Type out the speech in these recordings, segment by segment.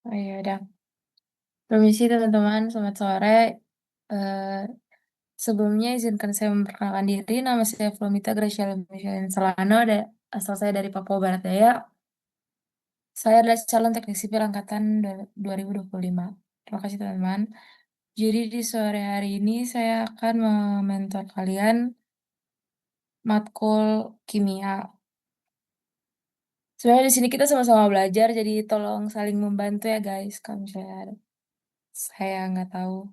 Oh, iya udah. Permisi teman-teman, selamat sore. Eee, Sebelumnya izinkan saya memperkenalkan diri, nama saya Flomita Graciela Michelle Solano, asal saya dari Papua Barat Daya. Saya adalah calon teknik sipil angkatan 2025. Terima kasih teman-teman. Jadi di sore hari ini saya akan mementor kalian matkul kimia. Sebenarnya di sini kita sama-sama belajar, jadi tolong saling membantu ya guys, kalau misalnya saya nggak tahu.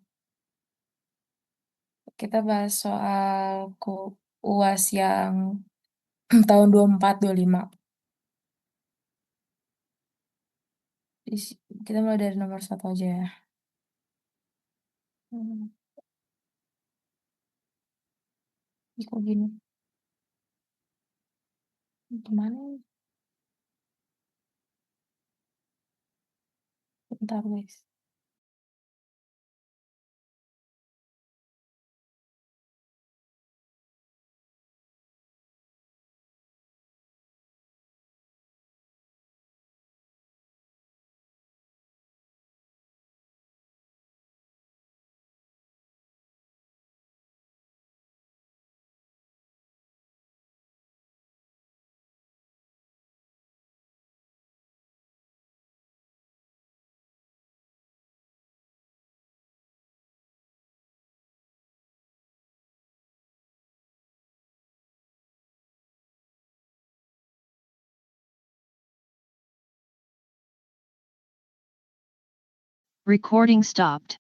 Kita bahas soal UAS yang tahun 24, 25. Di si Kita mulai dari nomor satu aja ya. Mmm, Ih, kok gini? Gimana ini? Bentar guys. Recording stopped.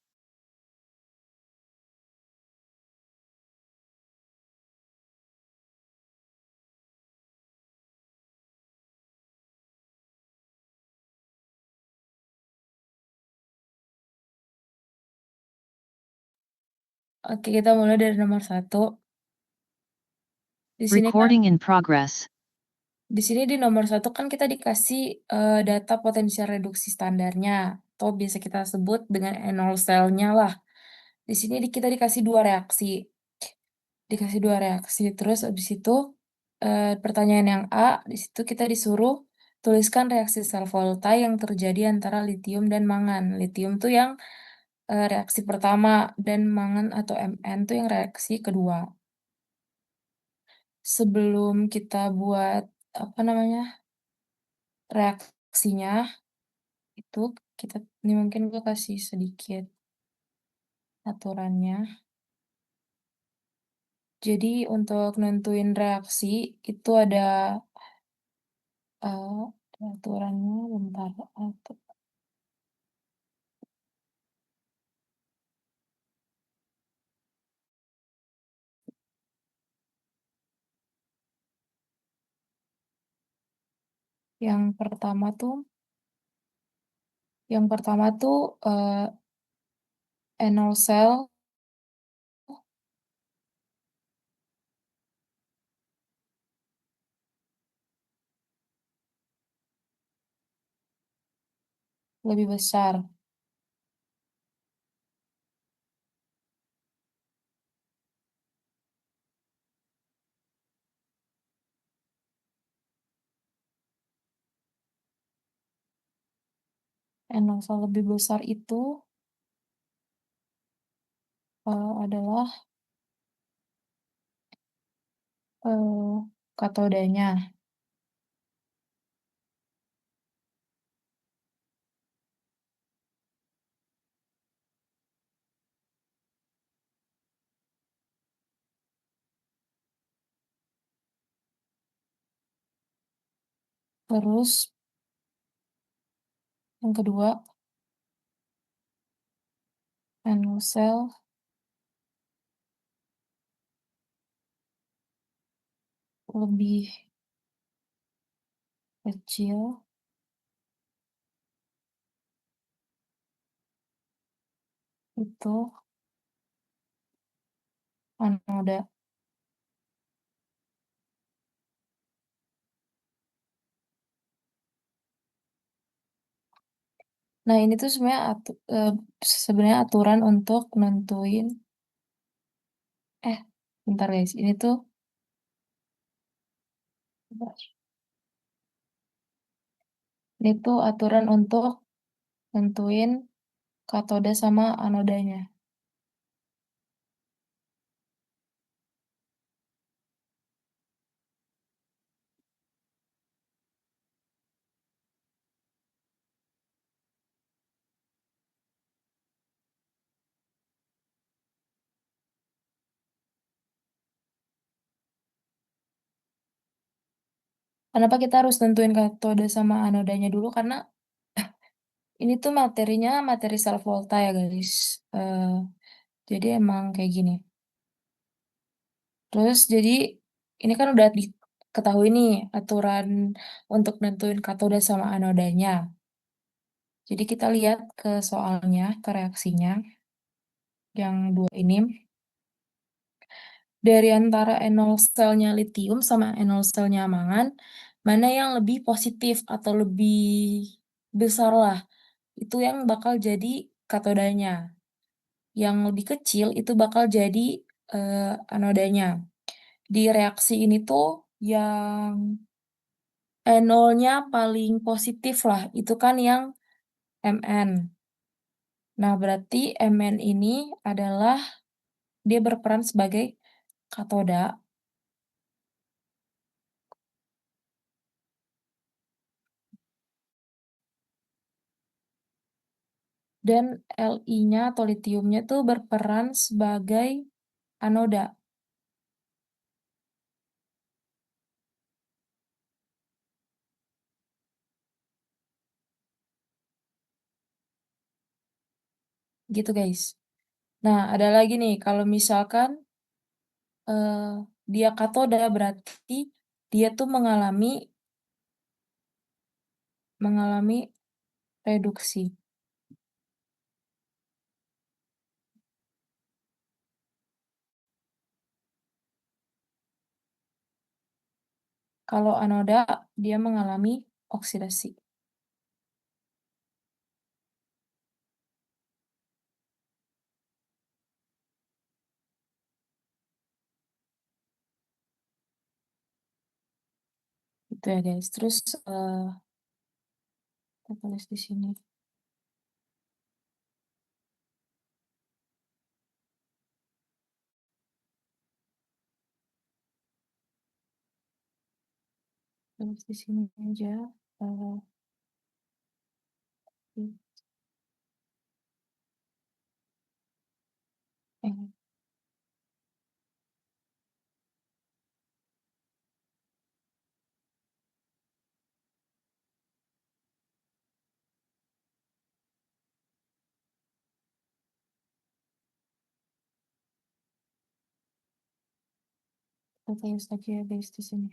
Oke, kita mulai dari nomor satu. Di sini kan Recording in progress. di nomor satu kan kita dikasih, data potensial reduksi standarnya, atau biasa kita sebut dengan Enol cell-nya lah. Di sini kita dikasih 2 reaksi. Terus habis itu, pertanyaan yang A, di situ kita disuruh tuliskan reaksi sel volta yang terjadi antara litium dan mangan. Litium tuh yang, reaksi pertama dan mangan atau Mn tuh yang reaksi kedua. Sebelum kita buat, apa namanya, reaksinya, itu ini mungkin gue kasih sedikit aturannya. Jadi untuk nentuin reaksi itu ada, eee, aturannya bentar, yang pertama tuh enol sel lebih besar. Enol sel lebih besar itu, adalah, katodanya. Terus yang kedua, enol sel lebih kecil itu anoda. Nah, ini tuh sebenarnya aturan untuk nentuin bentar guys, ini tuh aturan untuk nentuin katoda sama anodanya. Kenapa kita harus nentuin katoda sama anodanya dulu? Karena ini tuh materinya materi self volta ya guys. Eh, jadi emang kayak gini. Terus jadi ini kan udah diketahui nih aturan untuk nentuin katoda sama anodanya. Jadi kita lihat ke soalnya, ke reaksinya yang dua ini. Dari antara enol selnya litium sama enol selnya mangan, mana yang lebih positif atau lebih besar lah, itu yang bakal jadi katodanya. Yang lebih kecil itu bakal jadi anodanya. Di reaksi ini tuh yang enolnya paling positif lah, itu kan yang Mn. Nah, berarti Mn ini adalah dia berperan sebagai katoda dan Li-nya atau litiumnya tuh berperan sebagai anoda. Gitu guys. Nah, ada lagi nih kalau misalkan eh, dia katoda berarti dia tuh mengalami reduksi. Kalau anoda dia mengalami oksidasi. Itu ya guys. Terus kita tulis di sini. Tulis di sini aja. eh, eh, kita tulis aja ya guys di sini.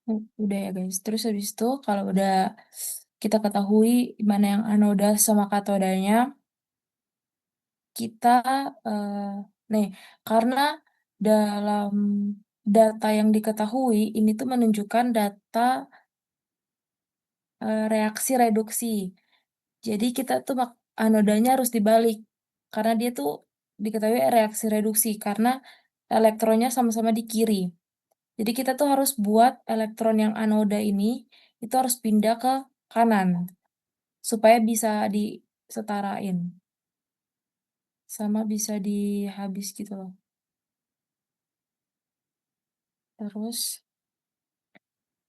Udah ya guys. Terus habis itu kalau udah kita ketahui mana yang anoda sama katodanya, kita, nih, karena dalam data yang diketahui ini tuh menunjukkan data, reaksi reduksi. Jadi kita tuh anodanya harus dibalik, karena dia tuh diketahui reaksi reduksi karena elektronnya sama-sama di kiri. Jadi kita tuh harus buat elektron yang anoda ini, itu harus pindah ke kanan, supaya bisa disetarain, sama bisa dihabis gitu loh. Terus,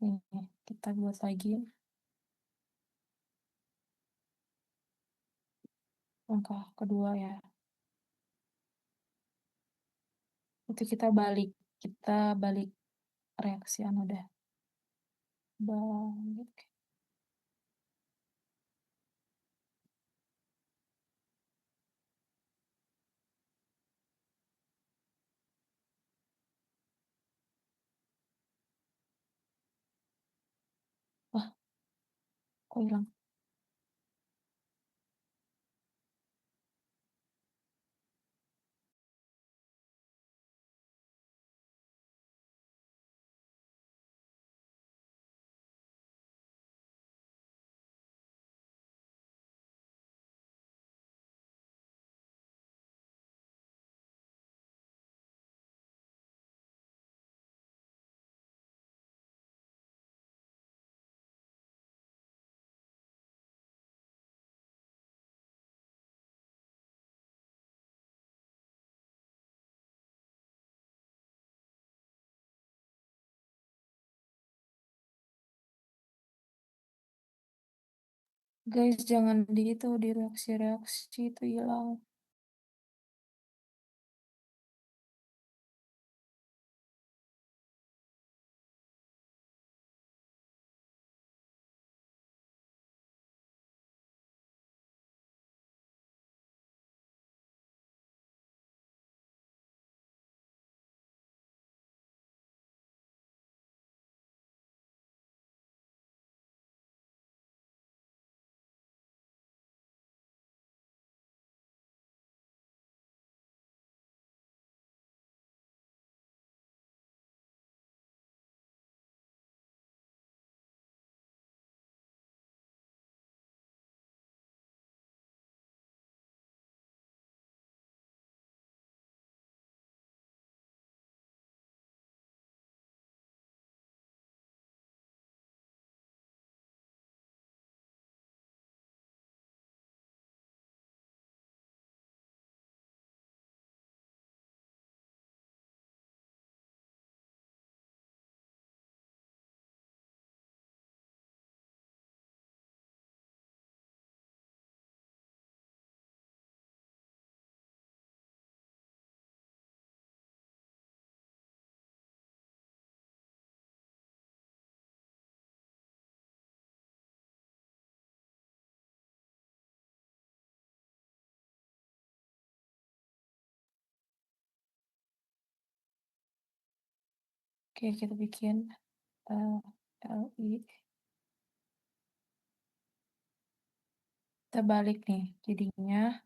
ini kita buat lagi langkah kedua ya. Itu kita balik reaksi anoda. Balik. Wah, kok hilang? Guys, jangan di itu, di reaksi-reaksi itu hilang. Oke, kita bikin LI. Kita balik nih, jadinya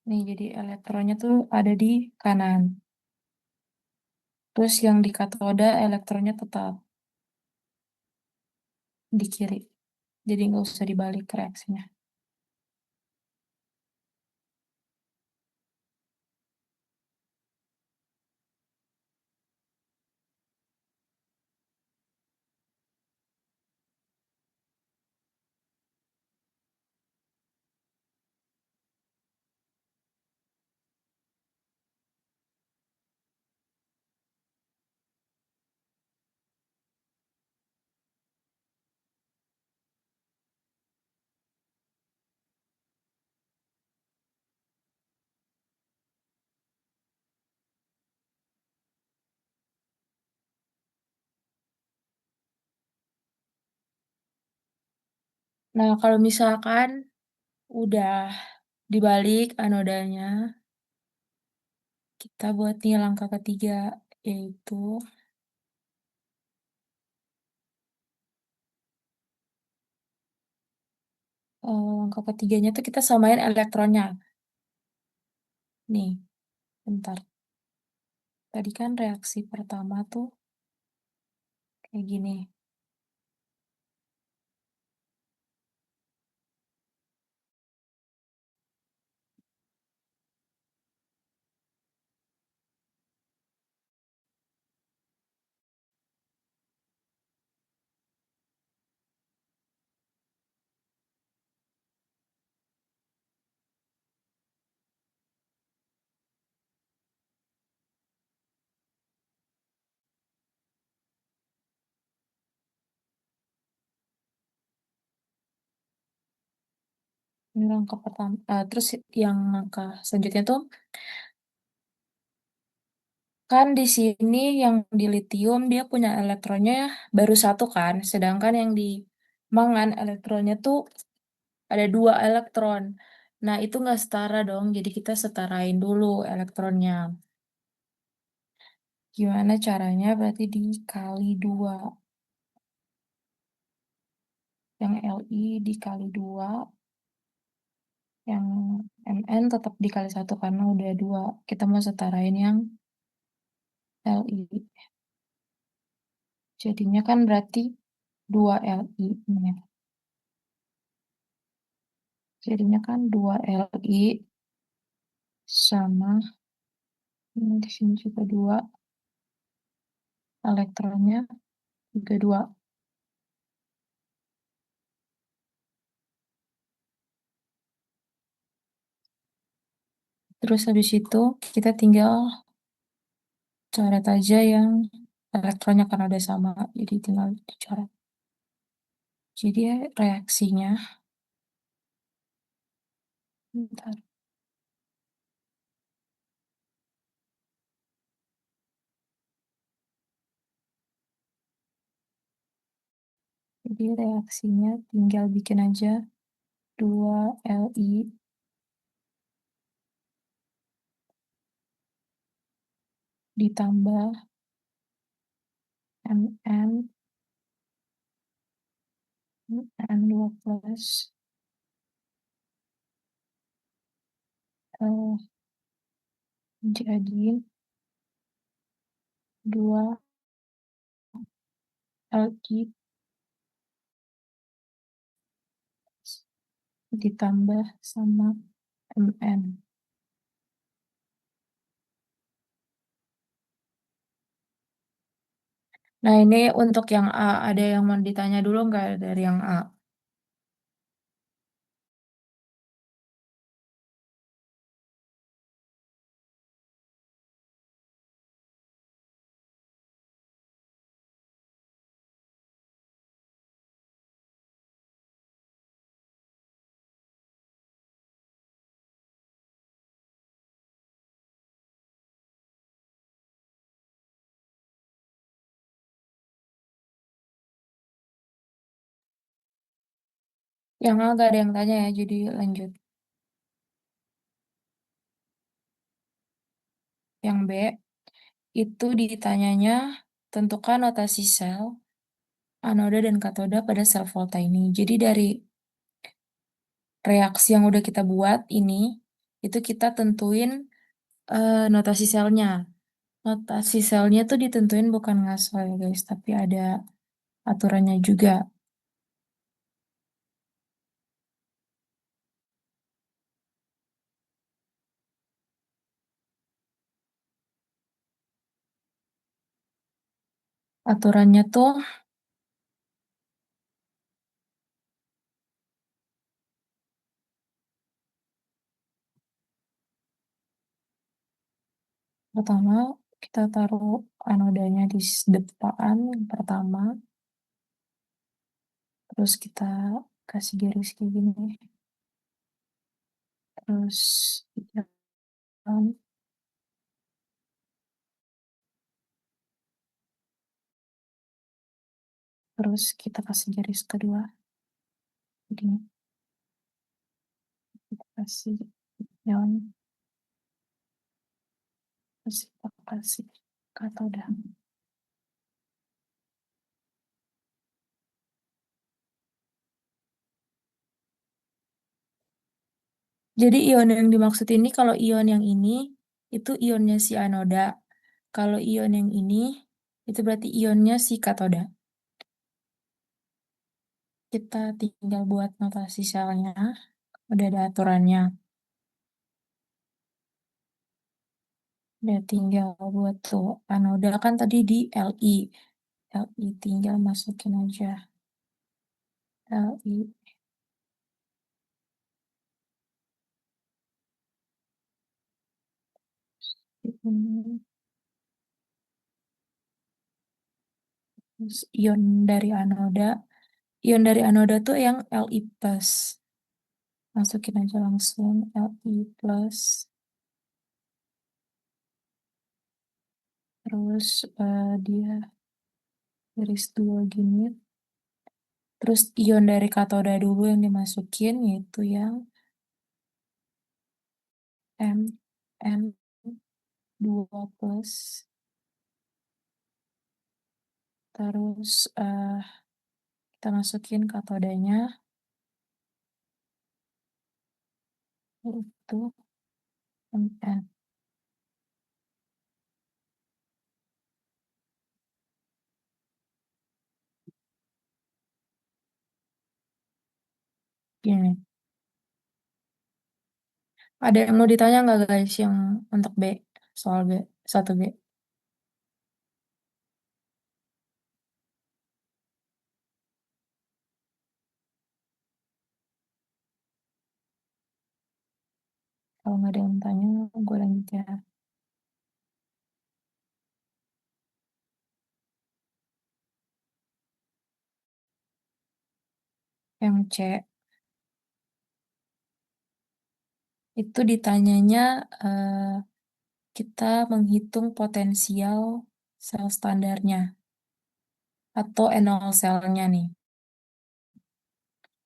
nih, jadi elektronnya tuh ada di kanan. Terus yang di katoda elektronnya tetap di kiri. Jadi nggak usah dibalik reaksinya. Nah, kalau misalkan udah Dibalik anodanya, kita buat nih langkah ketiga, yaitu langkah ketiganya tuh kita samain elektronnya. Nih, bentar. Tadi kan reaksi pertama tuh kayak gini. Ini langkah pertama. Terus yang langkah selanjutnya tuh kan di sini yang di litium dia punya elektronnya baru satu kan, sedangkan yang di mangan elektronnya tuh ada 2 elektron. Nah itu nggak setara dong, jadi kita setarain dulu elektronnya. Gimana caranya? Berarti dikali 2. Yang Li dikali 2, yang Mn tetap dikali 1 karena udah 2. Kita mau setarain yang Li. Jadinya kan berarti 2 Li. Nih. Jadinya kan 2 Li sama, ini di sini juga 2, elektronnya juga 2. Terus habis itu kita tinggal coret aja yang elektronnya karena udah sama, jadi tinggal dicoret. Jadi ya, reaksinya, bentar. Jadi reaksinya tinggal bikin aja 2 Li ditambah Mn N2 plus jadi 2 Li ditambah sama Mn. Nah ini untuk yang A, ada yang mau ditanya dulu nggak dari yang A? Yang A nggak ada yang tanya ya, jadi lanjut. Yang B, itu ditanyanya tentukan notasi sel, anoda dan katoda pada sel volta ini. Jadi dari reaksi yang udah kita buat ini, itu kita tentuin notasi selnya. Notasi selnya tuh ditentuin bukan ngasal ya guys, tapi ada aturannya juga. Aturannya tuh pertama kita taruh anodanya di depan yang pertama, terus kita kasih garis kayak gini, terus kita terus kita kasih garis kedua, begini kita kasih ion resiprokasi katoda. Jadi ion yang dimaksud ini kalau ion yang ini itu ionnya si anoda. Kalau ion yang ini itu berarti ionnya si katoda. Kita tinggal buat notasi selnya. Udah ada aturannya. Udah tinggal buat tuh anoda kan tadi di Li. Li tinggal masukin aja. Li. Ini. Terus ion dari anoda. Ion dari anoda tuh yang Li plus. Masukin aja langsung Li plus. Terus dia garis dua gini. Terus ion dari katoda dulu yang dimasukin yaitu yang Mn2 plus. Terus kita masukin katodanya itu Mn. Gini. Ada yang mau ditanya nggak guys yang untuk B? Soal B, 1B. Kalau nggak ada yang tanya, gue lanjut ya. Yang C, itu ditanyanya kita menghitung potensial sel standarnya atau nol selnya nih.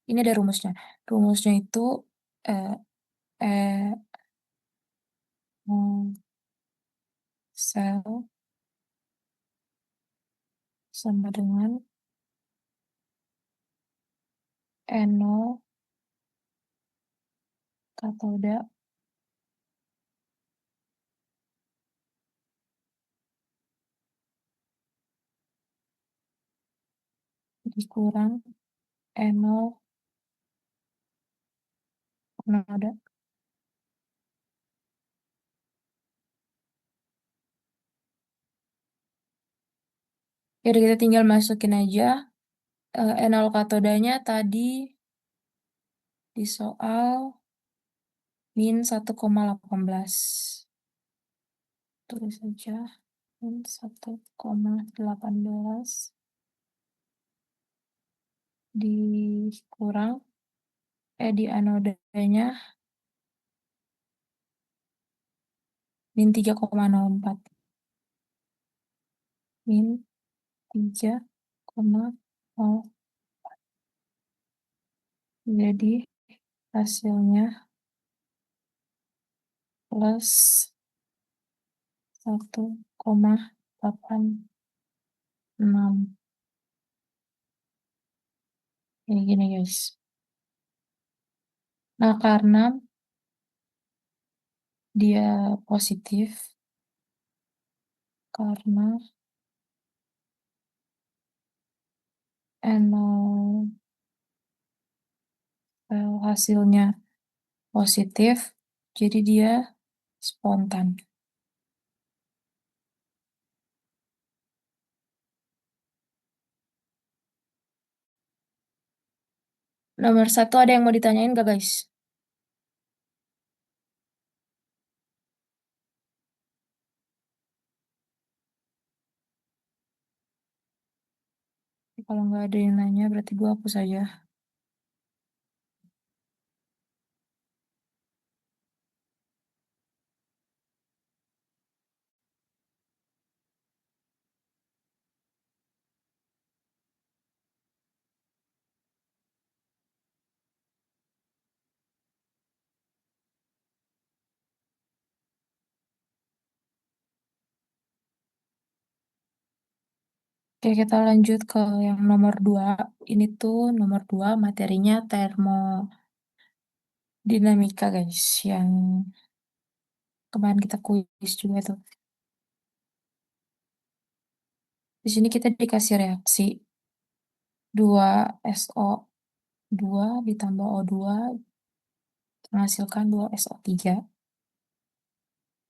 Ini ada rumusnya. Rumusnya itu eh, eh, hmm, sel sama dengan N0 katoda dikurang N0 anoda. Jadi kita tinggal masukin aja N0 katodanya tadi di soal min 1,18. Tulis aja min 1,18 dikurang di anodanya min 3,04. Min 3,0. Jadi hasilnya plus 1,86. Kayak gini guys. Nah karena dia positif, karena NO hasilnya positif, jadi dia spontan. Nomor 1 ada yang mau ditanyain gak guys? Kalau nggak ada yang nanya berarti gue hapus aja. Oke, kita lanjut ke yang nomor 2. Ini tuh nomor 2 materinya termodinamika, guys. Yang kemarin kita kuis juga tuh. Di sini kita dikasih reaksi 2SO2 ditambah O2 menghasilkan 2SO3.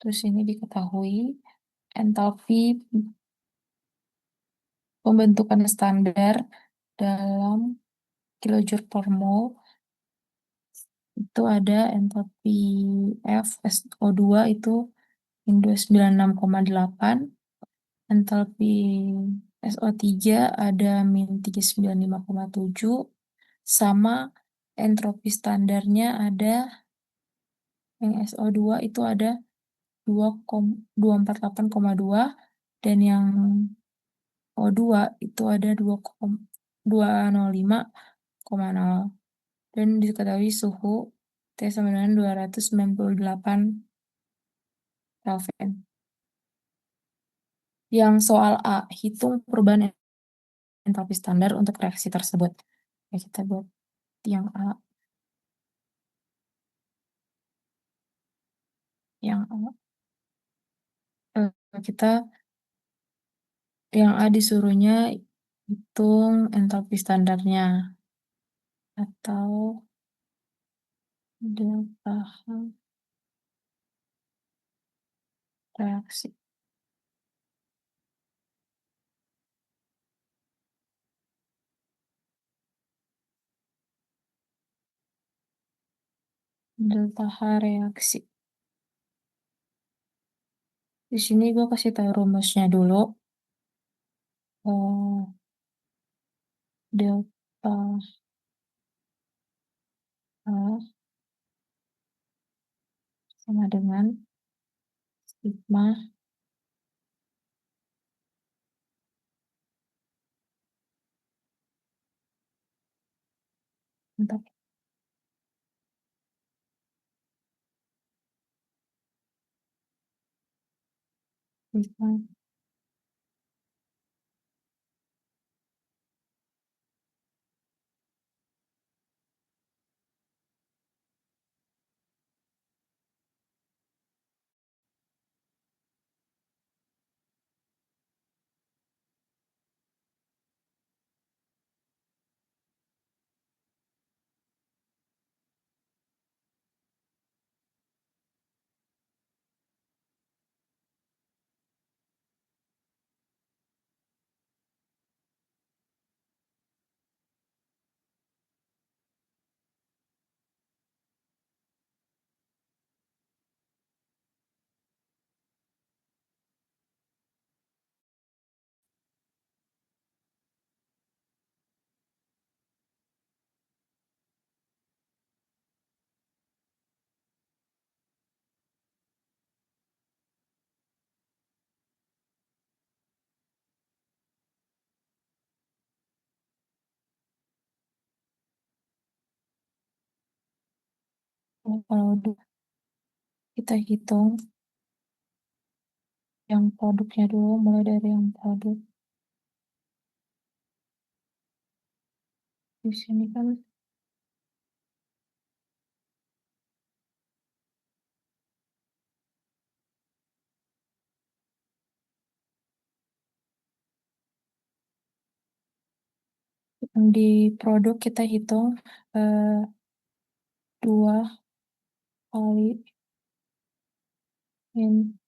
Terus ini diketahui entalpi pembentukan standar dalam kilojoule per mol itu ada entalpi F SO2 itu min 296,8, entalpi SO3 ada min 395,7, sama entropi standarnya ada yang SO2 itu ada 248,2 dan yang O2 itu ada 205,0 dan diketahui suhu T sama dengan 298 Kelvin. Yang soal A, hitung perubahan entalpi standar untuk reaksi tersebut. Ya, kita buat yang A. Yang A. Kita yang A disuruhnya hitung entalpi standarnya atau delta H reaksi. Delta H reaksi. Di sini gue kasih tahu rumusnya dulu. Oh, delta H sama dengan sigma untuk sigma. Kalau udah kita hitung yang produknya dulu, mulai dari yang produk. Di sini kan yang di produk kita hitung 2 kali min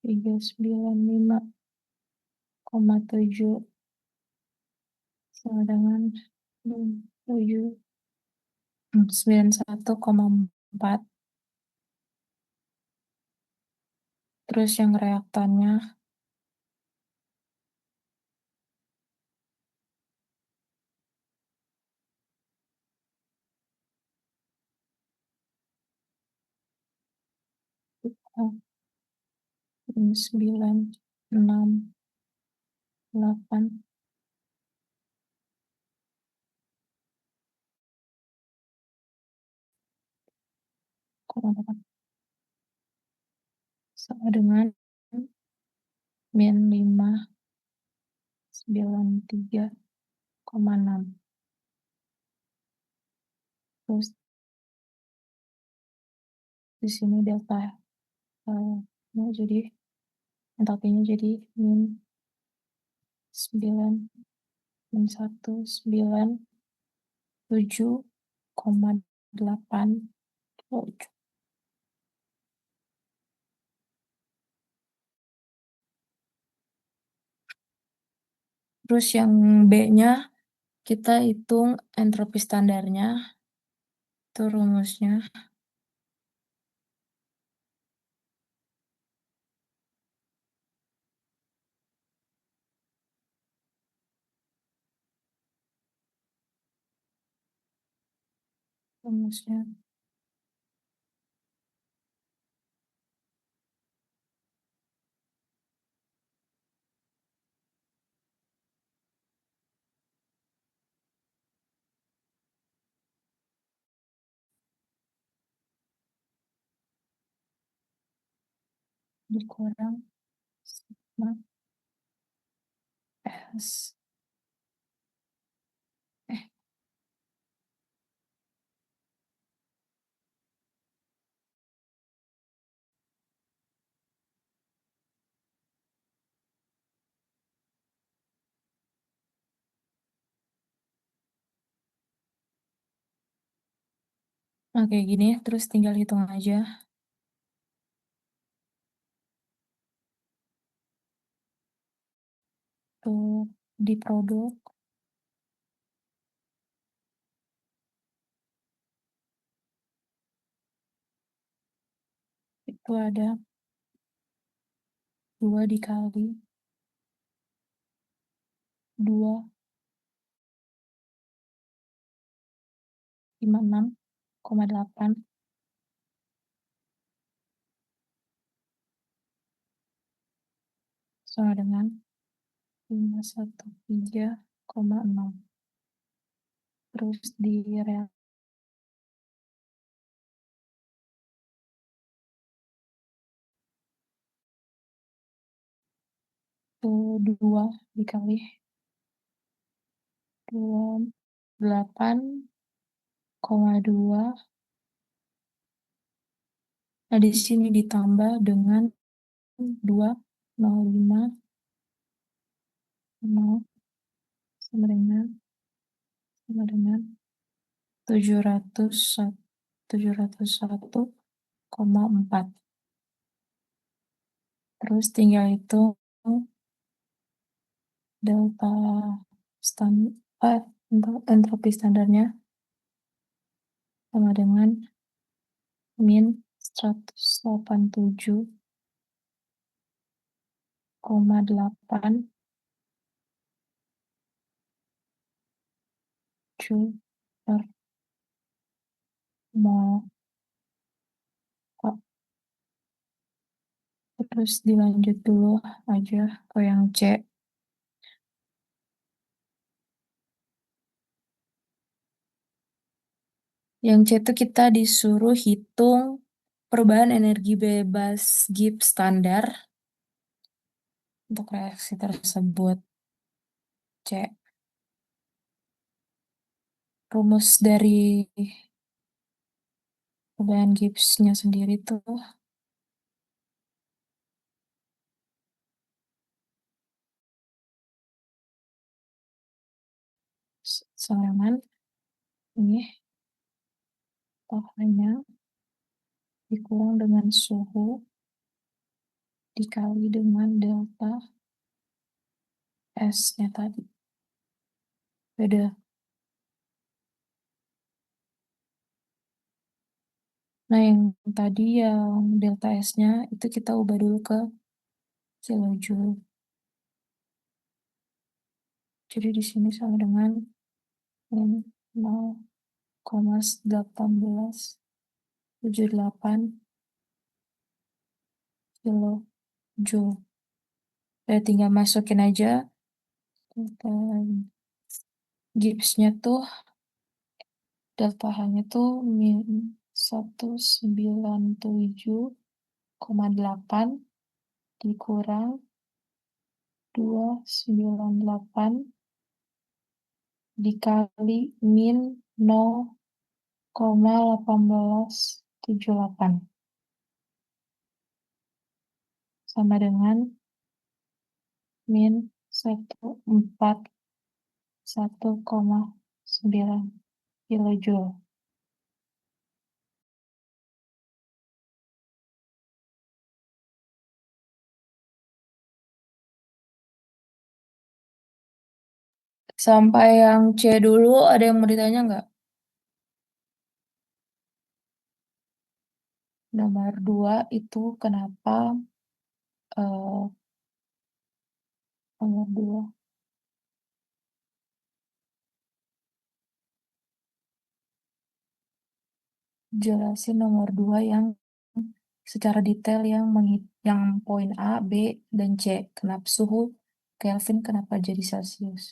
395,7 sama dengan 91,4. Terus yang reaktannya oh, 968,8 sama dengan min 93,6. Terus di sini delta nya jadi entalpinya jadi min 9 min 197,8 kilojoule. Terus yang B-nya kita hitung entropi standarnya, itu rumusnya. Rumusnya dikurang sigma S. Nah, kayak gini, terus tinggal hitung aja. Tuh, di produk, itu ada 2 dikali 256,8 sama dengan 513,6. Terus di rel tuh 2 dikali 28,2. Nah, di sini ditambah dengan 205 0 sama dengan 701,4. Terus tinggal itu delta entropi standarnya sama dengan min 187,8 joule per mol. Terus dilanjut dulu aja ke yang C. Yang C itu kita disuruh hitung perubahan energi bebas Gibbs standar untuk reaksi tersebut. C. Rumus dari perubahan Gibbs-nya sendiri tuh serangan ini pokoknya dikurang dengan suhu dikali dengan delta S-nya tadi. Beda. Nah, yang tadi yang delta S-nya itu kita ubah dulu ke kilojoule. Jadi di sini sama dengan 0,1878 kilojoule. Ya, tinggal masukin aja Gibbs-nya tuh delta H-nya tuh min 197,8 dikurang 298 dikali min 0,1878 sama dengan min 141,9 kilojoule. Sampai yang C dulu, ada yang mau ditanya nggak? Nomor 2 itu kenapa eh, nomor 2 jelasin nomor 2 yang secara detail yang poin A, B, dan C. Kenapa suhu Kelvin kenapa jadi Celsius?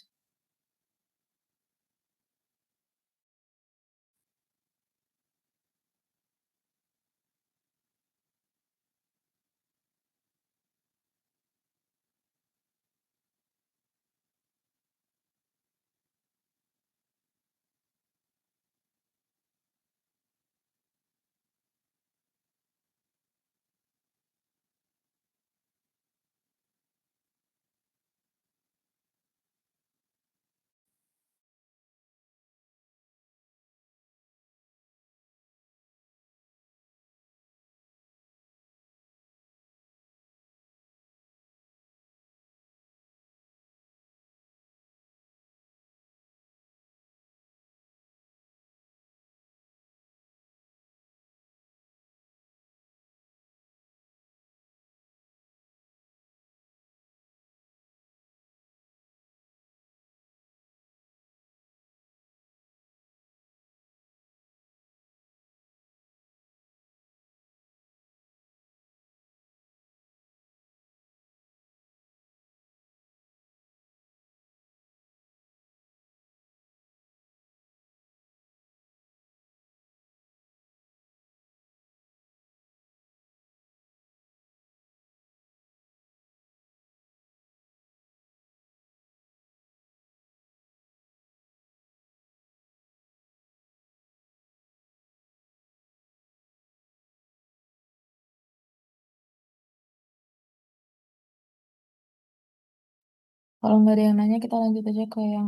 Kalau nggak ada yang nanya, kita lanjut aja ke yang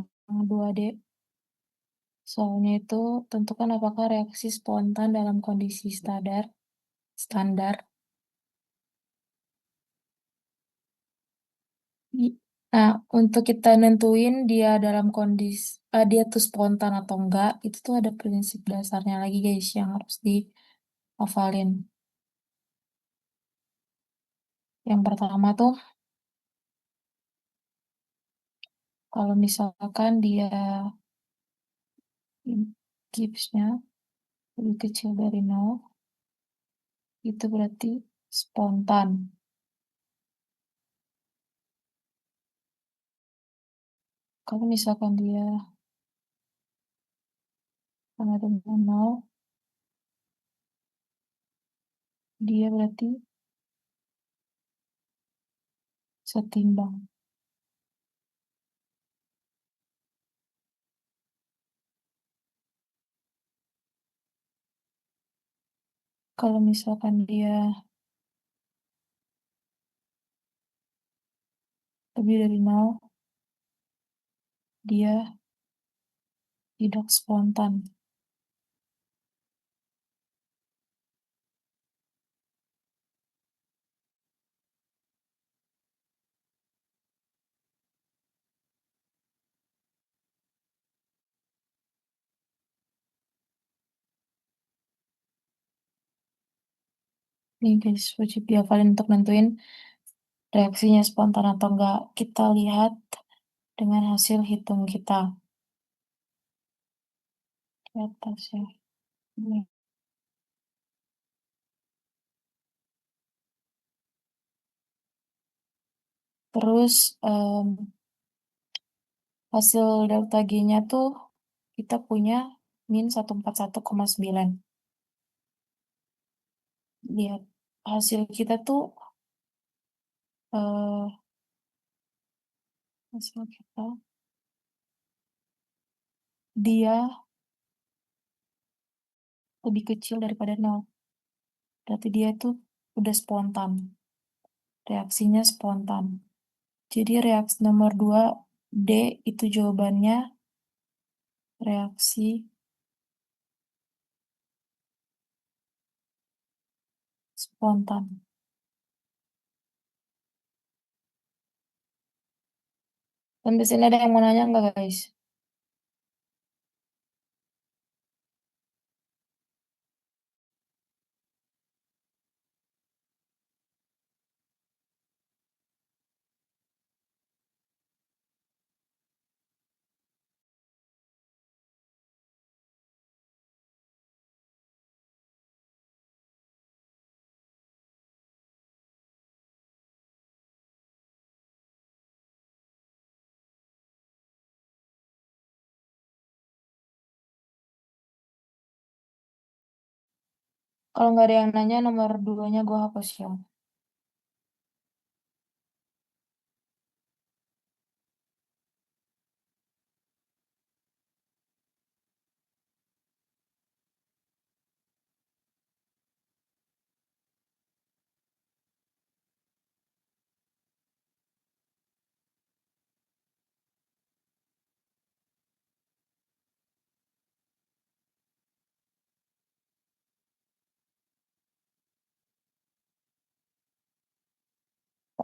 2D. Soalnya itu tentukan apakah reaksi spontan dalam kondisi standar. Nah, untuk kita nentuin dia dalam kondisi dia tuh spontan atau enggak, itu tuh ada prinsip dasarnya lagi guys yang harus dihafalin. Yang pertama tuh kalau misalkan dia Gibbsnya lebih kecil dari 0, itu berarti spontan. Kalau misalkan dia sama dengan 0, dia berarti setimbang. Kalau misalkan dia lebih dari 0, dia tidak spontan. Ini guys, wajib dihafalin untuk nentuin reaksinya spontan atau enggak. Kita lihat dengan hasil hitung kita di atas ya. Ini. Terus hasil delta G-nya tuh kita punya min 141,9. Lihat hasil kita tuh hasil kita, dia lebih kecil daripada 0. Berarti dia tuh udah spontan. Reaksinya spontan. Jadi reaksi nomor 2, D, itu jawabannya reaksi spontan. Dan di sini ada yang mau nanya nggak, guys? Kalau nggak ada yang nanya, nomor 2-nya gue hapus ya.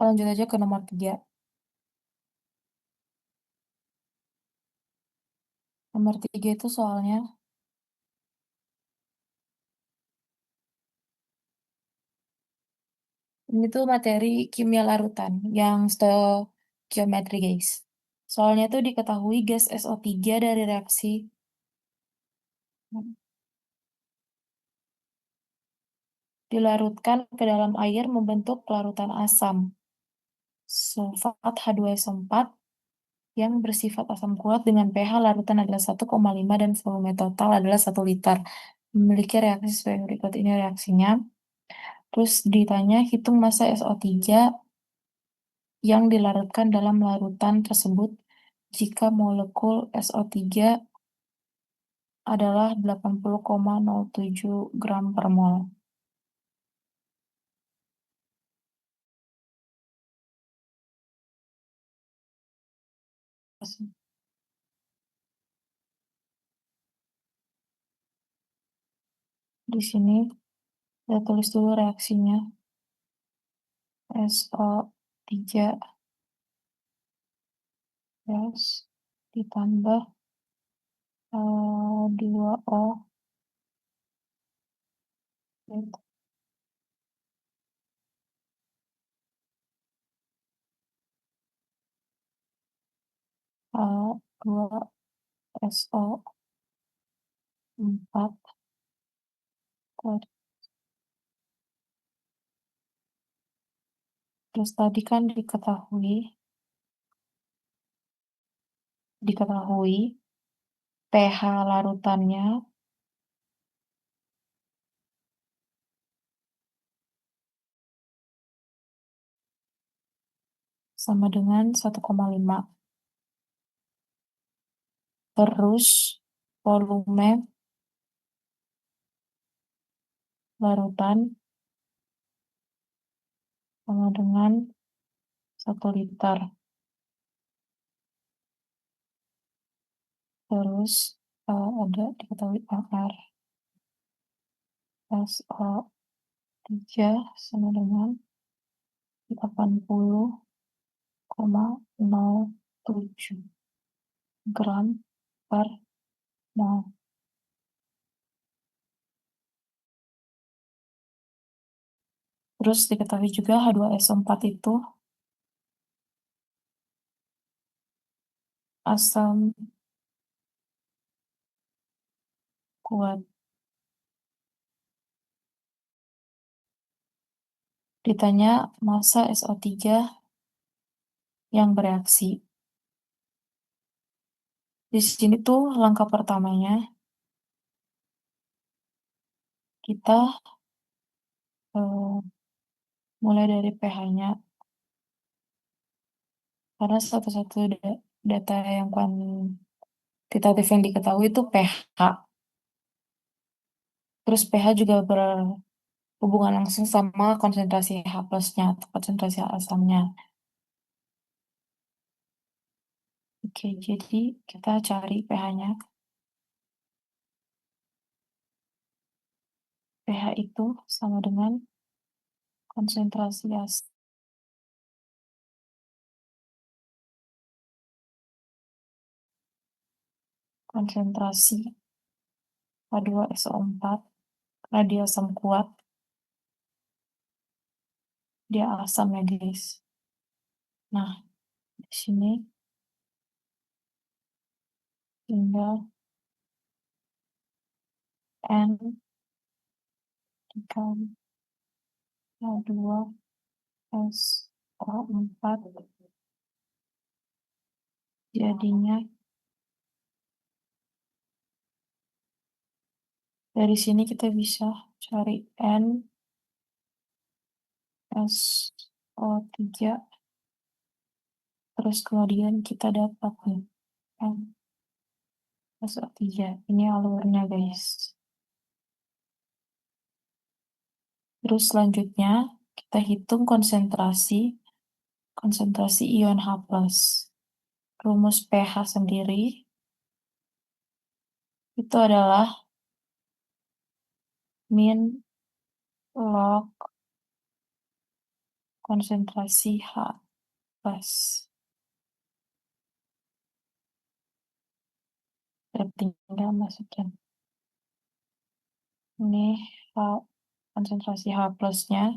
Lanjut aja ke nomor 3. Nomor 3 itu soalnya, ini tuh materi kimia larutan yang stoichiometry, guys. Soalnya tuh diketahui gas SO3 dari reaksi dilarutkan ke dalam air membentuk larutan asam sulfat H2SO4 yang bersifat asam kuat dengan pH larutan adalah 1,5 dan volume total adalah 1 liter. Memiliki reaksi sesuai berikut ini reaksinya. Terus ditanya hitung massa SO3 yang dilarutkan dalam larutan tersebut jika molekul SO3 adalah 80,07 gram per mol. Di sini saya tulis dulu reaksinya. SO3 gas ditambah 2O gitu. H2SO4. Terus tadi kan diketahui pH larutannya sama dengan 1,5. Terus volume larutan sama dengan 1 liter. Terus ada diketahui AR SO3 sama dengan 80,07 gram per mol. Terus diketahui juga H2SO4 itu asam kuat. Ditanya massa SO3 yang bereaksi. Di sini tuh langkah pertamanya kita mulai dari pH-nya Karena satu-satu data yang kuantitatif yang diketahui itu pH. Terus pH juga berhubungan langsung sama konsentrasi H plusnya atau konsentrasi asamnya. Oke, jadi kita cari pH-nya. pH itu sama dengan konsentrasi konsentrasi H2SO4 karena dia asam kuat, dia asam ya guys. Nah, di sini tinggal N dikali H2SO4 jadinya dari sini kita bisa cari NSO3 terus kemudian kita dapat nih NSO3 ini alurnya guys. Terus selanjutnya kita hitung konsentrasi ion H+. Rumus pH sendiri itu adalah min log konsentrasi H+. Kita tinggal masukin. Ini konsentrasi H plusnya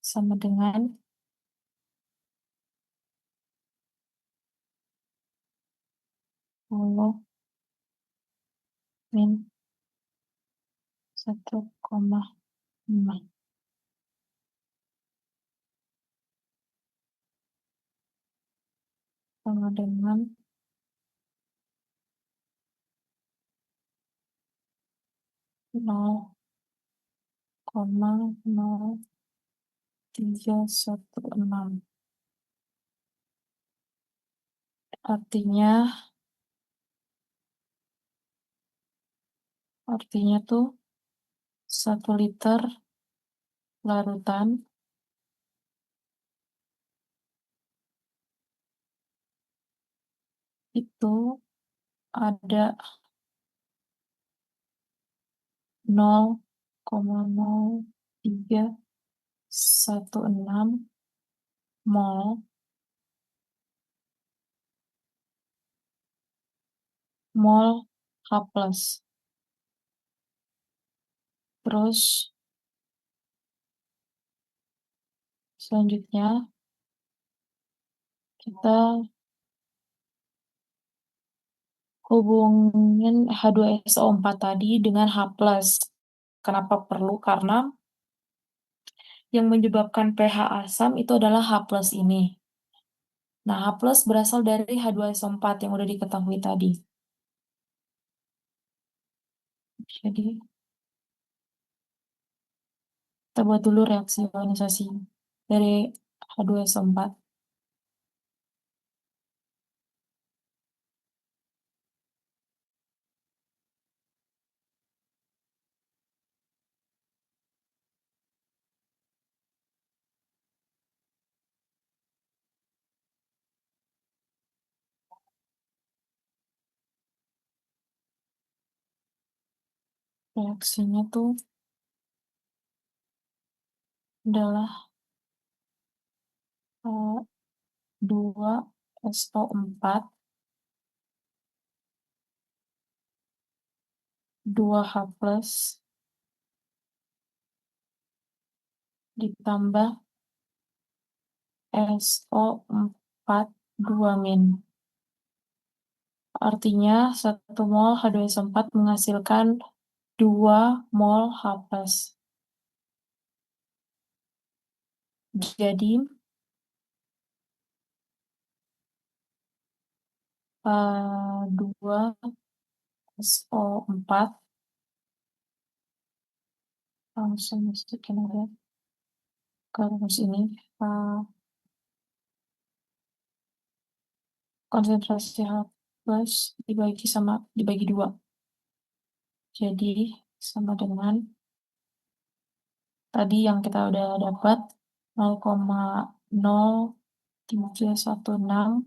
sama dengan 10 min 1,5 sama dengan 0,0316. Artinya tuh 1 liter larutan itu ada 0,0316 mol H plus. Terus selanjutnya kita hubungin H2SO4 tadi dengan H plus. Kenapa perlu? Karena yang menyebabkan pH asam itu adalah H plus ini. Nah, H plus berasal dari H2SO4 yang udah diketahui tadi. Jadi, kita buat dulu reaksi ionisasi dari H2SO4. Reaksinya tuh adalah 2SO4 2H plus ditambah SO4 2 min. Artinya 1 mol H2SO4 menghasilkan 2 mol H plus. Jadi 2 SO4 langsung masukin aja ke rumus ini konsentrasi H plus dibagi 2. Jadi sama dengan tadi yang kita udah dapat 0,0316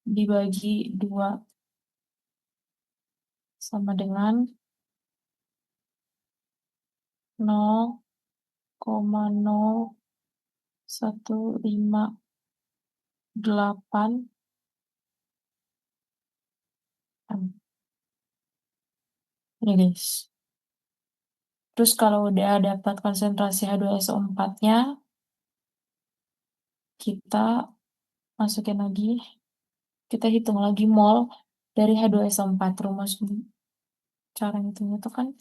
dibagi 2 sama dengan 0,0158 ini guys. Terus kalau udah dapat konsentrasi H2SO4-nya, kita masukin lagi, kita hitung lagi mol dari H2SO4. Rumus cara hitungnya itu kan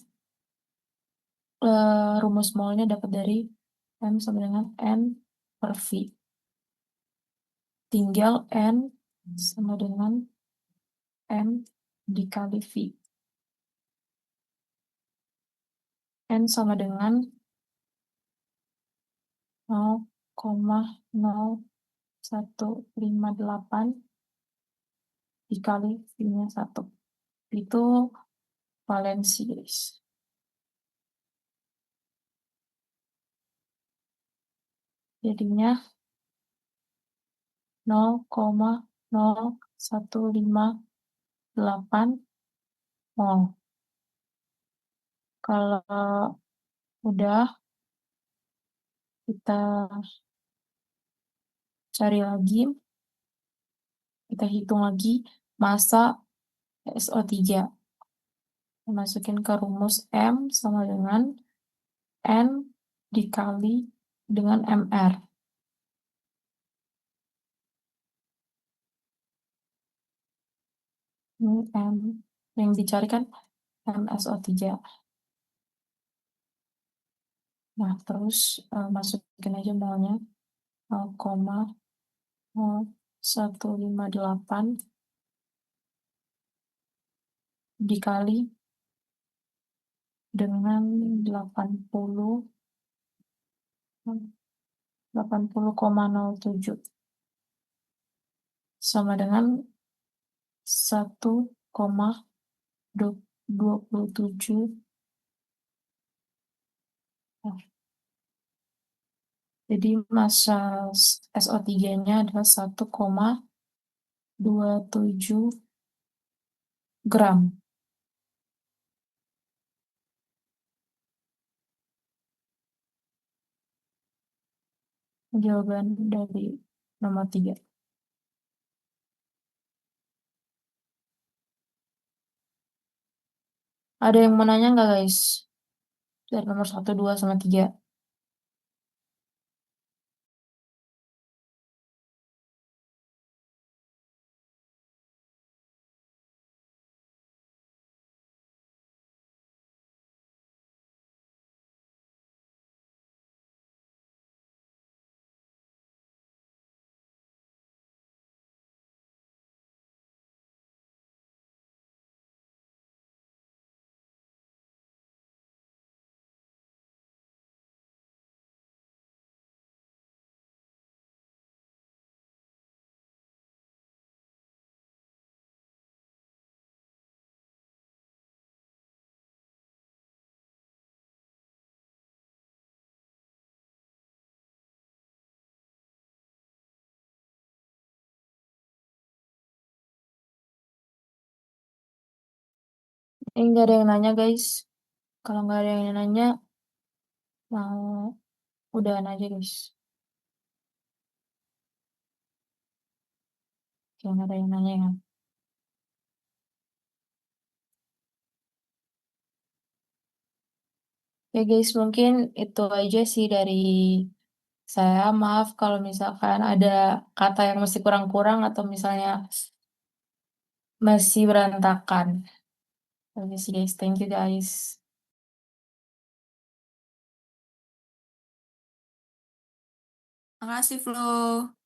rumus molnya dapat dari M sama dengan N per V. Tinggal N sama dengan M dikali V. N sama dengan 0,0158 dikali V-nya 1. Itu valensi, guys. Jadinya 0,0158 mol. Kalau udah, kita cari lagi, kita hitung lagi massa SO3. Masukin ke rumus M sama dengan N dikali dengan MR. Ini M yang dicari kan MSO3. Nah, terus masukin aja molnya 0,0158 dikali dengan 80,07 sama dengan 1,27. Jadi massa SO3-nya adalah 1,27 gram. Jawaban dari nomor 3. Ada yang mau nanya nggak, guys? Dari nomor 1, 2, sama 3. Ini nggak ada yang nanya, guys. Kalau nggak ada yang nanya, mau udahan aja, guys. Oke, nggak ada yang nanya ya. Ya, guys, mungkin itu aja sih dari saya. Maaf kalau misalkan ada kata yang masih kurang-kurang atau misalnya masih berantakan. Oke sih, guys. Thank you, guys. Makasih, Flo.